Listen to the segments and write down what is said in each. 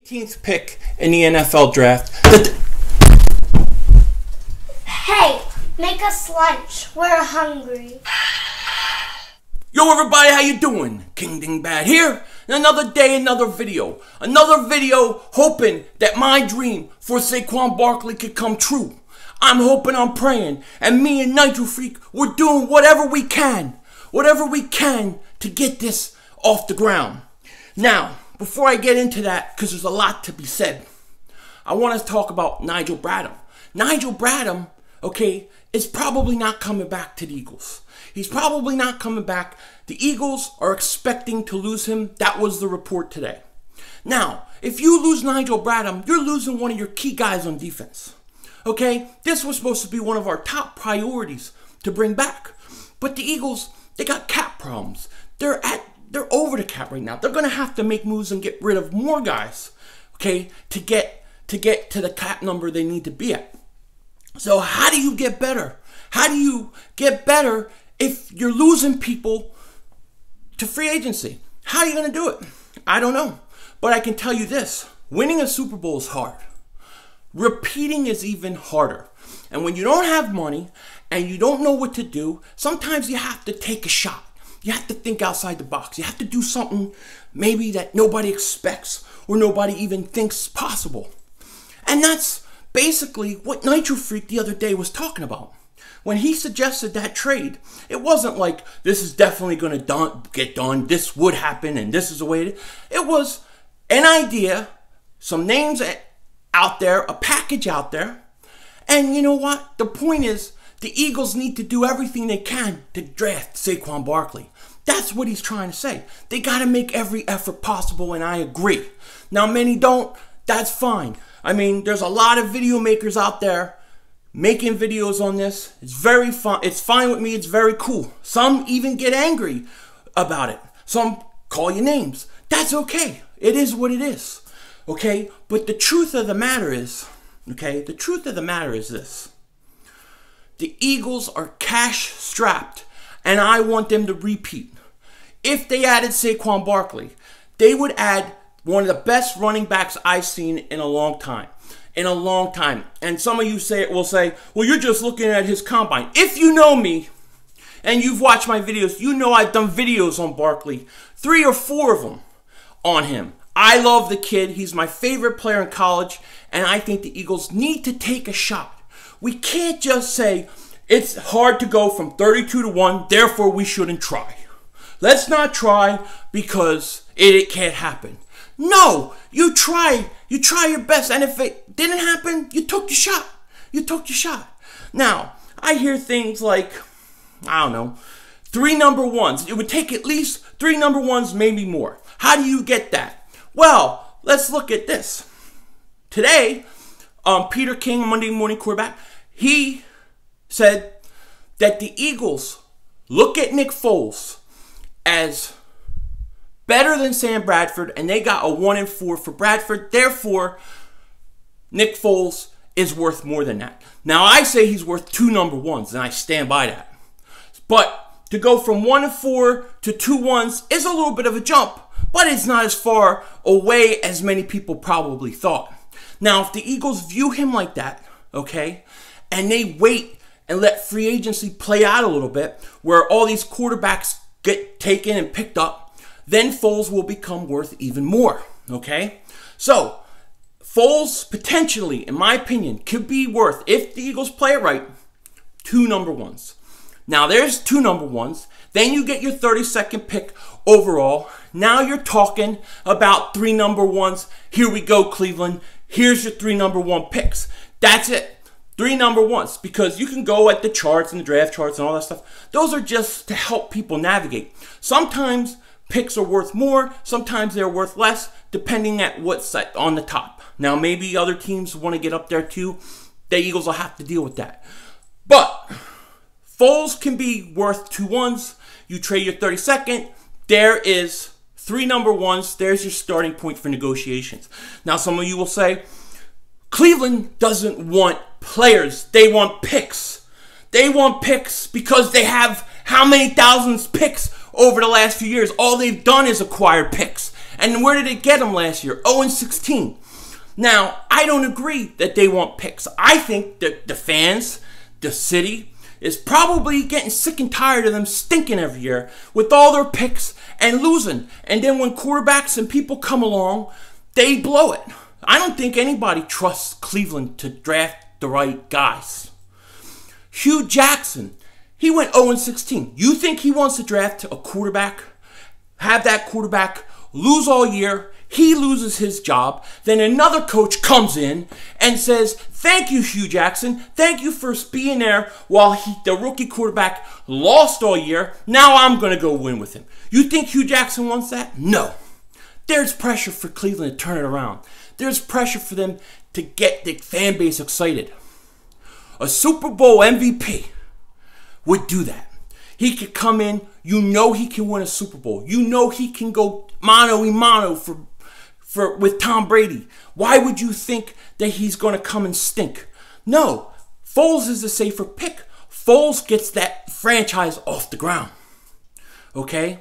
18th pick in the NFL draft. Hey, make us lunch. We're hungry. Yo everybody, how you doing? King Dingbad here. And another day, another video. Another video hoping that my dream for Saquon Barkley could come true. I'm hoping, I'm praying. And me and Nigel Freak, we're doing whatever we can. Whatever we can to get this off the ground. Now, before I get into that, because there's a lot to be said, I want to talk about Nigel Bradham. Nigel Bradham, okay, is probably not coming back to the Eagles. He's probably not coming back. The Eagles are expecting to lose him. That was the report today. Now, if you lose Nigel Bradham, you're losing one of your key guys on defense. Okay? This was supposed to be one of our top priorities to bring back. But the Eagles, they got cap problems. They're over the cap right now. They're going to have to make moves and get rid of more guys, okay, to get to the cap number they need to be at. So how do you get better? How do you get better if you're losing people to free agency? How are you going to do it? I don't know. But I can tell you this. Winning a Super Bowl is hard. Repeating is even harder. And when you don't have money and you don't know what to do, sometimes you have to take a shot. You have to think outside the box. You have to do something maybe that nobody expects or nobody even thinks possible. And that's basically what Nigel Freak the other day was talking about. When he suggested that trade, it wasn't like this is definitely going to get done, this would happen, and this is the way it is. It was an idea, some names out there, a package out there. And you know what? The point is, the Eagles need to do everything they can to draft Saquon Barkley. That's what he's trying to say. They got to make every effort possible, and I agree. Now, many don't. That's fine. I mean, there's a lot of video makers out there making videos on this. It's very fun. It's fine with me. It's very cool. Some even get angry about it. Some call you names. That's okay. It is what it is. Okay? But the truth of the matter is, okay, the truth of the matter is this. The Eagles are cash strapped, and I want them to repeat. If they added Saquon Barkley, they would add one of the best running backs I've seen in a long time. In a long time. And some of you will say, well, you're just looking at his combine. If you know me, and you've watched my videos, you know I've done videos on Barkley. 3 or 4 of them on him. I love the kid. He's my favorite player in college, and I think the Eagles need to take a shot. We can't just say, it's hard to go from 32-1, therefore we shouldn't try. Let's not try because it can't happen. No, you try your best, and if it didn't happen, you took your shot. You took your shot. Now, I hear things like, I don't know, 3 number ones. It would take at least 3 number ones, maybe more. How do you get that? Well, let's look at this. Today, Peter King, Monday Morning Quarterback, he said that the Eagles look at Nick Foles as better than Sam Bradford, and they got a 1-4 for Bradford. Therefore, Nick Foles is worth more than that. Now, I say he's worth 2 number ones, and I stand by that. But to go from 1-4 to 2 ones is a little bit of a jump, but it's not as far away as many people probably thought. Now, if the Eagles view him like that, okay, and they wait and let free agency play out a little bit, where all these quarterbacks get taken and picked up, then Foles will become worth even more, okay? So, Foles potentially, in my opinion, could be worth, if the Eagles play it right, 2 number ones. Now, there's 2 number ones. Then you get your 32nd pick overall. Now you're talking about 3 number ones. Here we go, Cleveland. Here's your 3 number 1 picks. That's it. 3 number ones, because you can go at the charts and the draft charts and all that stuff. Those are just to help people navigate. Sometimes picks are worth more, sometimes they're worth less, depending at what's set on the top. Now, maybe other teams want to get up there too. The Eagles will have to deal with that. But Foles can be worth 2 ones. You trade your 32nd. There is 3 number ones. There's your starting point for negotiations. Now, some of you will say, Cleveland doesn't want players. They want picks. They want picks because they have how many thousands picks over the last few years. All they've done is acquire picks. And where did it get them last year? 0-16. Now, I don't agree that they want picks. I think that the fans, the city, is probably getting sick and tired of them stinking every year with all their picks and losing. And then when quarterbacks and people come along, they blow it. I don't think anybody trusts Cleveland to draft the right guys. Hugh Jackson, he went 0-16. You think he wants to draft a quarterback, have that quarterback lose all year, he loses his job, then another coach comes in and says, thank you, Hugh Jackson. Thank you for being there while the rookie quarterback lost all year. Now I'm going to go win with him. You think Hugh Jackson wants that? No. There's pressure for Cleveland to turn it around. There's pressure for them to get the fan base excited. A Super Bowl MVP would do that. He could come in. You know he can win a Super Bowl. You know he can go mano-a-mano with Tom Brady. Why would you think that he's going to come and stink? No. Foles is a safer pick. Foles gets that franchise off the ground. Okay?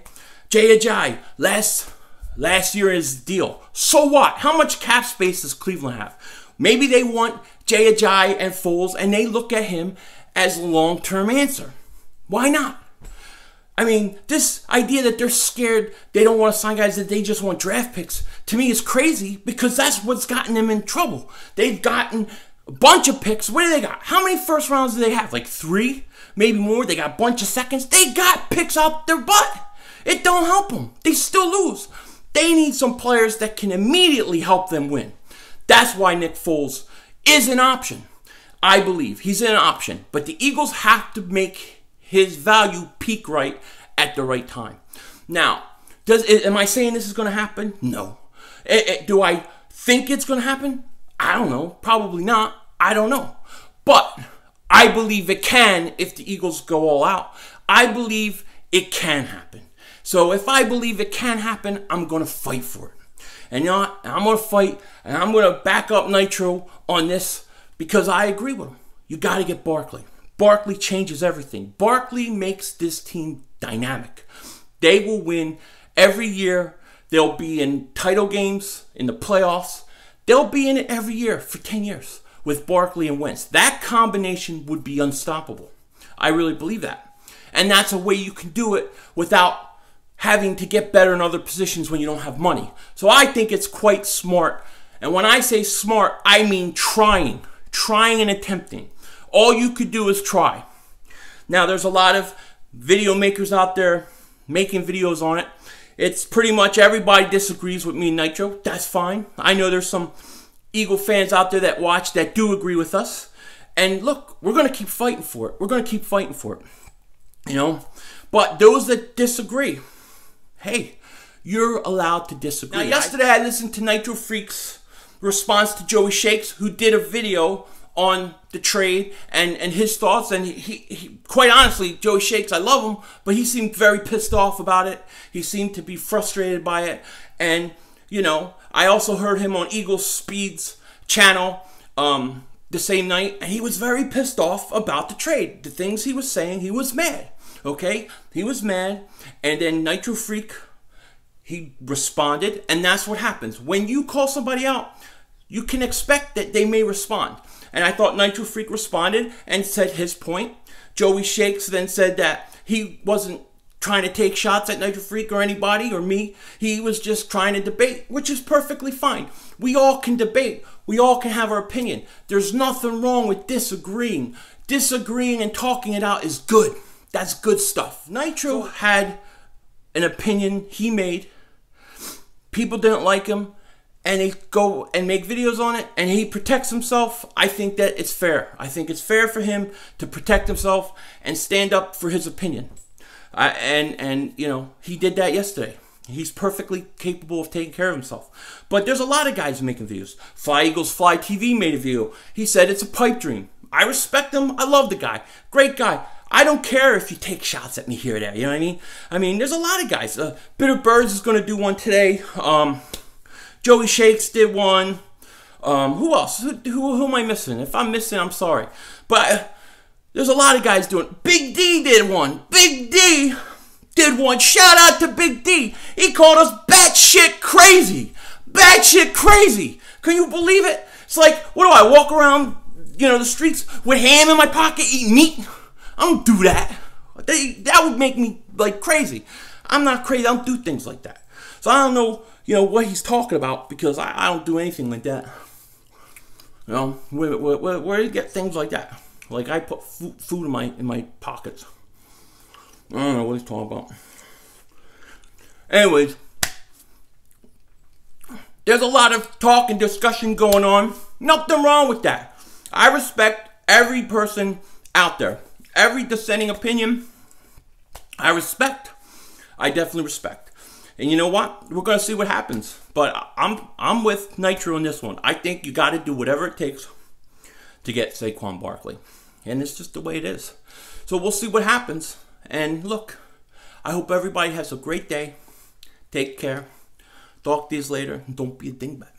Jay Ajayi, last year is the deal. So what? How much cap space does Cleveland have? Maybe they want Jay Ajayi and Foles, and they look at him as a long-term answer. Why not? I mean, this idea that they're scared, they don't want to sign guys, that they just want draft picks, to me is crazy because that's what's gotten them in trouble. They've gotten a bunch of picks. What do they got? How many first rounds do they have? Like 3? Maybe more? They got a bunch of seconds. They got picks out their butt. It don't help them. They still lose. They need some players that can immediately help them win. That's why Nick Foles is an option. I believe he's an option. But the Eagles have to make his value peak right at the right time. Now, am I saying this is going to happen? No. Do I think it's going to happen? I don't know. Probably not. I don't know. But I believe it can if the Eagles go all out. I believe it can happen. So if I believe it can happen, I'm going to fight for it. And you know what? I'm going to fight, and I'm going to back up Nitro on this because I agree with him. You got to get Barkley. Barkley changes everything. Barkley makes this team dynamic. They will win every year. They'll be in title games, in the playoffs. They'll be in it every year for 10 years with Barkley and Wentz. That combination would be unstoppable. I really believe that. And that's a way you can do it without having to get better in other positions when you don't have money. So I think it's quite smart. And when I say smart, I mean trying and attempting. All you could do is try. Now, there's a lot of video makers out there making videos on it. It's pretty much everybody disagrees with me and Nitro. That's fine. I know there's some Eagle fans out there that watch that do agree with us. And look, we're going to keep fighting for it. We're going to keep fighting for it. You know? But those that disagree, hey, you're allowed to disagree. Now, yesterday I listened to Nitro Freak's response to Joey Shakes, who did a video on the trade and his thoughts. And he quite honestly, Joey Shakes, I love him, but he seemed very pissed off about it. He seemed to be frustrated by it. And, you know, I also heard him on Eagle Speed's channel the same night, and he was very pissed off about the trade. The things he was saying, he was mad. Okay? He was mad. And then Nitro Freak, he responded, and that's what happens. When you call somebody out, you can expect that they may respond. And I thought Nitro Freak responded and said his point. Joey Shakes then said that he wasn't trying to take shots at Nitro Freak or anybody or me. He was just trying to debate, which is perfectly fine. We all can debate. We all can have our opinion. There's nothing wrong with disagreeing. Disagreeing and talking it out is good. That's good stuff. Nitro had an opinion he made. People didn't like him. And they go and make videos on it, and he protects himself. I think that it's fair. I think it's fair for him to protect himself and stand up for his opinion. And you know, he did that yesterday. He's perfectly capable of taking care of himself. But there's a lot of guys making videos. Fly Eagles Fly TV made a video. He said it's a pipe dream. I respect him. I love the guy. Great guy. I don't care if you take shots at me here or there. You know what I mean? I mean, there's a lot of guys. Bitter Birds is going to do one today. Joey Shakes did one. Who else? Who am I missing? If I'm missing, I'm sorry. But there's a lot of guys doing. Big D did one. Big D did one. Shout out to Big D. He called us batshit crazy. Batshit crazy. Can you believe it? It's like, what do I walk around, the streets with ham in my pocket, eat meat? I don't do that. That would make me like crazy. I'm not crazy. I don't do things like that. So I don't know, what he's talking about, because I don't do anything like that. Where do you get things like that? Like I put food in my pockets. I don't know what he's talking about. Anyways, there's a lot of talk and discussion going on. Nothing wrong with that. I respect every person out there. Every dissenting opinion, I respect. I definitely respect. And you know what? We're going to see what happens. But I'm with Nitro on this one. I think you got to do whatever it takes to get Saquon Barkley. And it's just the way it is. So we'll see what happens. And look, I hope everybody has a great day. Take care. Talk to you later. And don't be a dingbat.